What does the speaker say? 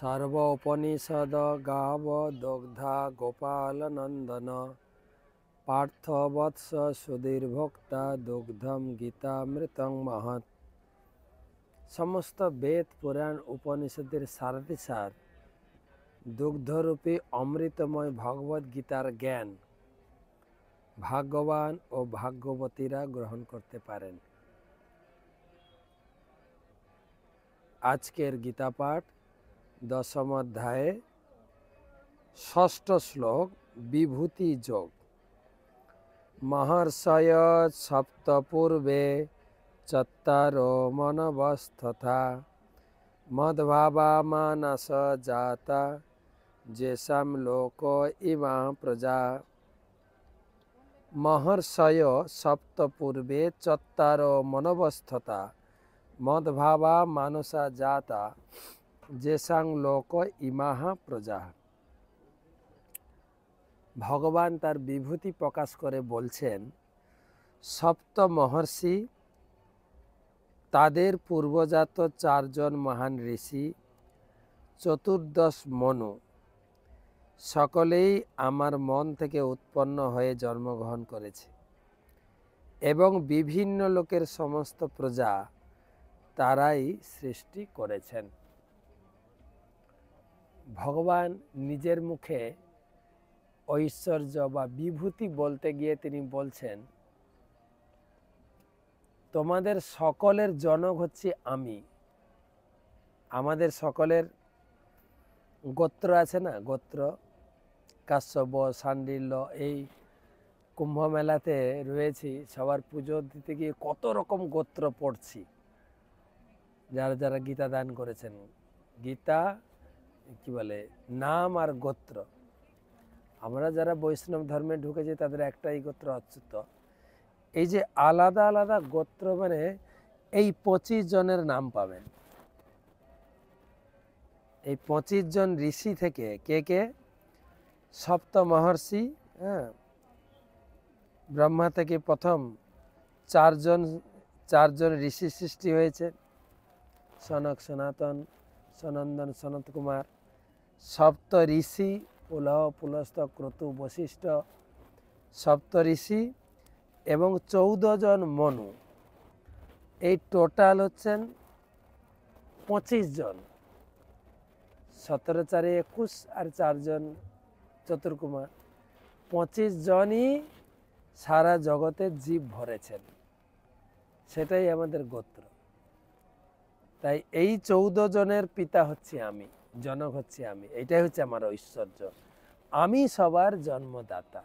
सर्वोपनिषद गाव दग्धा गोपालनंदन पार्थवत्स सुधीर्भोक्ता दुग्धम गीतामृतं महत्। समस्त वेद पुराण उपनिषদের সার দুগ্ধরূপী অমৃতময় ভগবত গীতার জ্ঞান ভাগ্যবান ও ভাগ্যবতীরা গ্রহণ করতে পারেন। আজকের গীতা পাঠ দশম অধ্যায়ে ষষ্ঠ শ্লোক বিভূতি যোগ। মহর্ষয় সপ্তপূর্বে চত্বারো মনবস্তথা মদ্ভাবা মানস জাতা যেসাম লোক ইমা প্রজা। মহর্ষয় সপ্তপূর্বে চত্বারো মনবস্থতা মদ্ভাবা মানসা জাতা যেসাং লোক ইমাহা প্রজা। ভগবান তার বিভূতি প্রকাশ করে বলছেন, সপ্ত মহর্ষি, তাদের পূর্বজাত চারজন মহান ঋষি, চতুর্দশ মনু, সকলেই আমার মন থেকে উৎপন্ন হয়ে জন্মগ্রহণ করেছে এবং বিভিন্ন লোকের সমস্ত প্রজা তারাই সৃষ্টি করেছেন। ভগবান নিজের মুখে ঐশ্বর্য বা বিভূতি বলতে গিয়ে তিনি বলছেন, তোমাদের সকলের জনক হচ্ছে আমি। আমাদের সকলের গোত্র আছে না, গোত্র কাশ্যপ শাণ্ডিল্য, এই কুম্ভ মেলাতে রয়েছি, সবার পুজো দিতে গিয়ে কত রকম গোত্র পড়ছি। যারা যারা গীতা দান করেছেন, গীতা কি বলে নাম আর গোত্র। আমরা যারা বৈষ্ণব ধর্মে ঢুকেছি তাদের একটাই গোত্র অচ্যুত। এই যে আলাদা আলাদা গোত্র, মানে এই 25 জনের নাম পাবেন। এই 25 জন ঋষি থেকে কে কে? সপ্ত মহর্ষি, ব্রহ্মা থেকে প্রথম চারজন ঋষি সৃষ্টি হয়েছে, সনক, সনাতন, সনন্দন, সনত কুমার। সপ্ত ঋষি পুলহ, পুলস্ত, ক্রতু, বশিষ্ঠ, সপ্ত ঋষি এবং 14 জন মনু। এই টোটাল হচ্ছেন 25 জন। 17 4 21 আর 4 জন চতুর্কুমার, 25 জনই সারা জগতে জীব ভরেছেন। সেটাই আমাদের গোত্র। তাই এই 14 জনের পিতা হচ্ছে আমি, জনক হচ্ছে আমি। এটাই হচ্ছে আমার ঐশ্বর্য। আমি সবার জন্মদাতা।